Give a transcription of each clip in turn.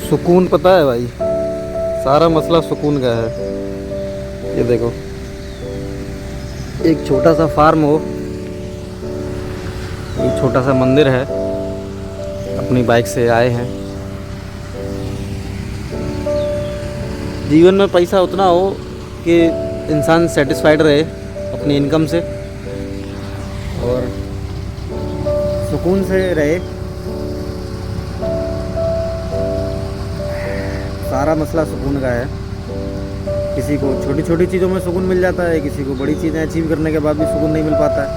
सुकून पता है भाई, सारा मसला सुकून का है। ये देखो, एक छोटा सा फार्म हो, एक छोटा सा मंदिर है, अपनी बाइक से आए हैं। जीवन में पैसा उतना हो कि इंसान सेटिस्फाइड रहे अपनी इनकम से और सुकून से रहे। सारा मसला सुकून का है। किसी को छोटी छोटी चीज़ों में सुकून मिल जाता है, किसी को बड़ी चीज़ें अचीव करने के बाद भी सुकून नहीं मिल पाता है।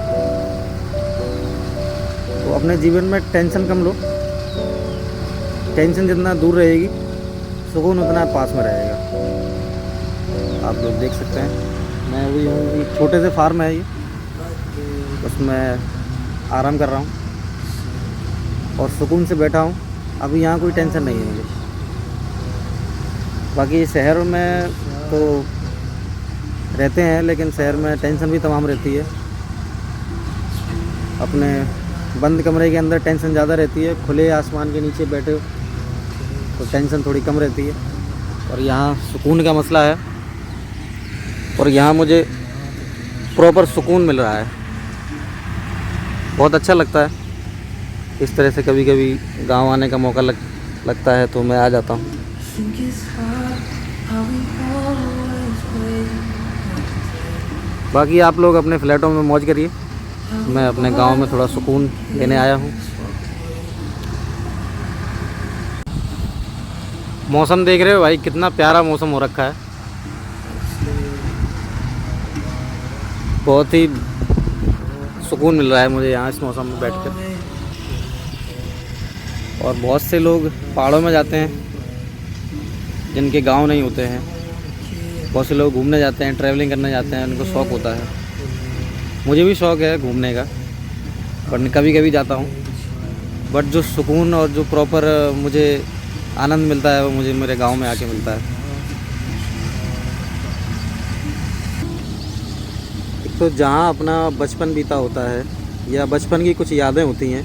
तो अपने जीवन में टेंशन कम लो। टेंशन जितना दूर रहेगी, सुकून उतना पास में रहेगा। आप लोग देख सकते हैं, मैं अभी हूँ, एक छोटे से फार्म है ये, उसमें आराम कर रहा हूँ और सुकून से बैठा हूँ। अभी यहाँ कोई टेंशन नहीं है मुझे। बाकी शहर में तो रहते हैं, लेकिन शहर में टेंशन भी तमाम रहती है। अपने बंद कमरे के अंदर टेंशन ज़्यादा रहती है, खुले आसमान के नीचे बैठे हो तो टेंशन थोड़ी कम रहती है। और यहाँ सुकून का मसला है और यहाँ मुझे प्रॉपर सुकून मिल रहा है। बहुत अच्छा लगता है। इस तरह से कभी कभी गांव आने का मौका लगता है तो मैं आ जाता हूँ। बाकी आप लोग अपने फ्लैटों में मौज करिए, मैं अपने गांव में थोड़ा सुकून लेने आया हूँ। मौसम देख रहे हो भाई, कितना प्यारा मौसम हो रखा है। बहुत ही सुकून मिल रहा है मुझे यहाँ इस मौसम में बैठकर। और बहुत से लोग पहाड़ों में जाते हैं जिनके गांव नहीं होते हैं। बहुत से लोग घूमने जाते हैं, ट्रैवलिंग करने जाते हैं, उनको शौक़ होता है। मुझे भी शौक़ है घूमने का, बट कभी कभी जाता हूँ। बट जो सुकून और जो प्रॉपर मुझे आनंद मिलता है वो मुझे मेरे गांव में आके मिलता है। एक तो जहाँ अपना बचपन बीता होता है या बचपन की कुछ यादें होती हैं,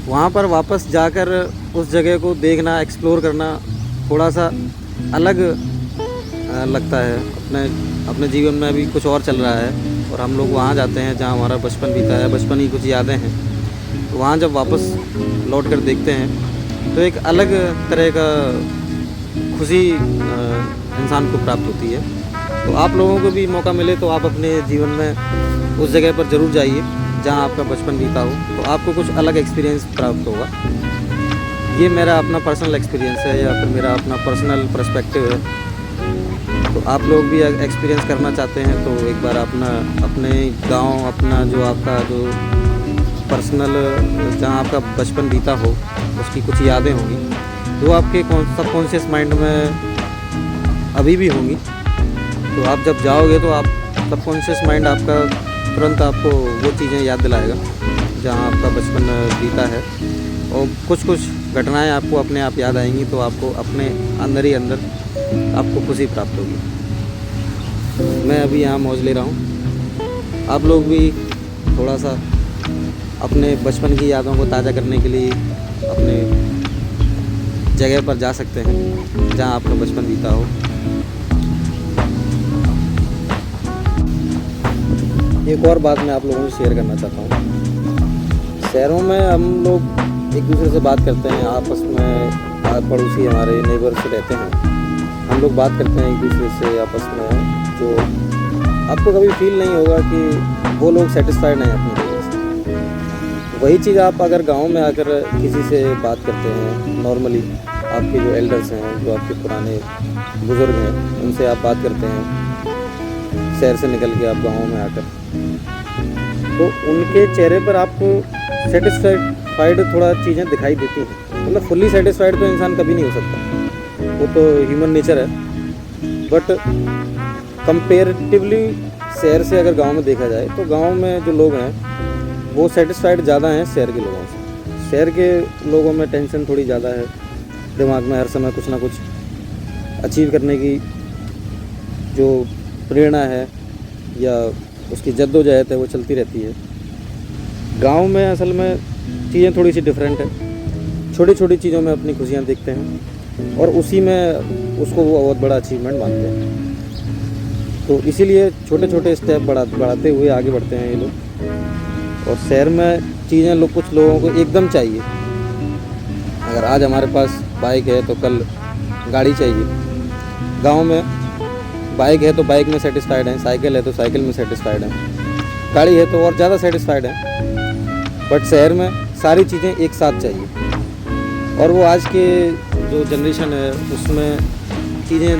वहाँ पर वापस जाकर उस जगह को देखना, एक्सप्लोर करना थोड़ा सा अलग लगता है। अपने जीवन में अभी कुछ और चल रहा है और हम लोग वहाँ जाते हैं जहाँ हमारा बचपन बीता है, बचपन की कुछ यादें हैं। तो वहाँ जब वापस लौट कर देखते हैं तो एक अलग तरह का खुशी इंसान को प्राप्त होती है। तो आप लोगों को भी मौका मिले तो आप अपने जीवन में उस जगह पर ज़रूर जाइए जहाँ आपका बचपन बीता हो, तो आपको कुछ अलग एक्सपीरियंस प्राप्त होगा। ये मेरा अपना पर्सनल एक्सपीरियंस है या फिर मेरा अपना पर्सनल पर्सपेक्टिव है। तो आप लोग भी एक्सपीरियंस करना चाहते हैं तो एक बार अपने गांव, अपना जो आपका जो पर्सनल जहाँ आपका बचपन बीता हो उसकी कुछ यादें होंगी जो आपके सबकॉन्शियस माइंड में अभी भी होंगी। तो आप जब जाओगे तो आप सबकॉन्शियस माइंड आपका तुरंत आपको वो चीज़ें याद दिलाएगा जहाँ आपका बचपन बीता है। और कुछ घटनाएं आपको अपने आप याद आएंगी तो आपको अपने अंदर ही अंदर आपको खुशी प्राप्त होगी। मैं अभी यहाँ मौज ले रहा हूँ। आप लोग भी थोड़ा सा अपने बचपन की यादों को ताज़ा करने के लिए अपने जगह पर जा सकते हैं जहाँ आपका बचपन बीता हो। एक और बात मैं आप लोगों से शेयर करना चाहता हूँ। शहरों में हम लोग एक दूसरे से बात करते हैं, आपस में पड़ोसी हमारे नेबर से रहते हैं, हम लोग बात करते हैं एक दूसरे से आपस में। जो आपको कभी फील नहीं होगा कि वो लोग सेटिस्फाइड नहीं अपनी जगह से। वही चीज़ आप अगर गांव में आकर किसी से बात करते हैं, नॉर्मली आपके जो एल्डर्स हैं, जो आपके पुराने बुज़ुर्ग हैं, उनसे आप बात करते हैं शहर से निकल के आप गाँव में आकर, तो उनके चेहरे पर आपको सेटिस्फाइड थोड़ा चीज़ें दिखाई देती हैं। मतलब फुल्ली सेटिस्फाइड तो इंसान कभी नहीं हो सकता, वो तो ह्यूमन नेचर है। बट कंपेरेटिवली शहर से अगर गांव में देखा जाए तो गांव में जो लोग हैं वो सेटिस्फाइड ज़्यादा हैं शहर के लोगों से। शहर के लोगों में टेंशन थोड़ी ज़्यादा है, दिमाग में हर समय कुछ ना कुछ अचीव करने की जो प्रेरणा है या उसकी जद्दोजहद है वो चलती रहती है। गांव में असल में चीज़ें थोड़ी सी डिफरेंट है, छोटी छोटी चीज़ों में अपनी खुशियाँ देखते हैं। और उसी में उसको वो बहुत बड़ा अचीवमेंट मानते हैं। तो इसीलिए छोटे छोटे स्टेप बढ़ाते हुए आगे बढ़ते हैं ये लोग। और शहर में चीज़ें कुछ लोगों को एकदम चाहिए। अगर आज हमारे पास बाइक है तो कल गाड़ी चाहिए। गांव में बाइक है तो बाइक में सेटिस्फाइड हैं, साइकिल है तो साइकिल में सेटिस्फाइड हैं, गाड़ी है तो और ज़्यादा सेटिस्फाइड हैं। बट शहर में सारी चीज़ें एक साथ चाहिए। और वो आज के जो जनरेशन है उसमें चीज़ें,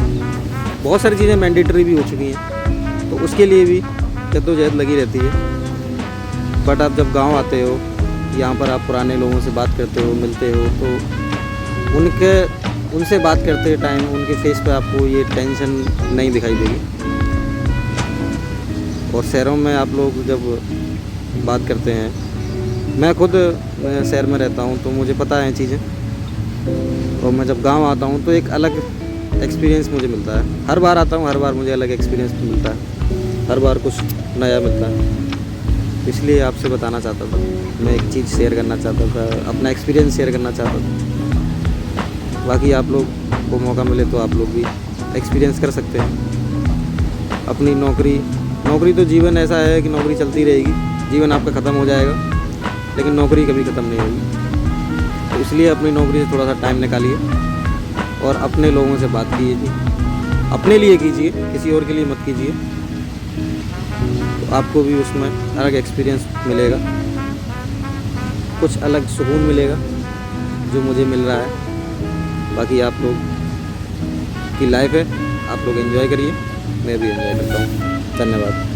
बहुत सारी चीज़ें मैंडेटरी भी हो चुकी हैं, तो उसके लिए भी जद्दोजहद लगी रहती है। बट आप जब गांव आते हो, यहाँ पर आप पुराने लोगों से बात करते हो, मिलते हो, तो उनसे बात करते टाइम उनके फेस पे आपको ये टेंशन नहीं दिखाई देगी। और शहरों में आप लोग जब बात करते हैं, मैं खुद शहर में रहता हूँ तो मुझे पता है चीज़ें, और मैं जब गांव आता हूँ तो एक अलग एक्सपीरियंस मुझे मिलता है। हर बार आता हूँ, हर बार मुझे अलग एक्सपीरियंस मिलता है, हर बार कुछ नया मिलता है। इसलिए आपसे बताना चाहता था, मैं एक चीज़ शेयर करना चाहता था, अपना एक्सपीरियंस शेयर करना चाहता था। बाकी आप लोग को मौका मिले तो आप लोग भी एक्सपीरियंस कर सकते हैं। अपनी नौकरी तो जीवन ऐसा है कि नौकरी चलती रहेगी, जीवन आपका ख़त्म हो जाएगा, लेकिन नौकरी कभी ख़त्म नहीं होगी। तो इसलिए अपनी नौकरी से थोड़ा सा टाइम निकालिए और अपने लोगों से बात कीजिए, अपने लिए कीजिए, किसी और के लिए मत कीजिए। तो आपको भी उसमें अलग एक्सपीरियंस मिलेगा, कुछ अलग सुकून मिलेगा जो मुझे मिल रहा है। बाकी आप लोग की लाइफ है, आप लोग एंजॉय करिए, मैं भी एंजॉय करता हूँ। धन्यवाद।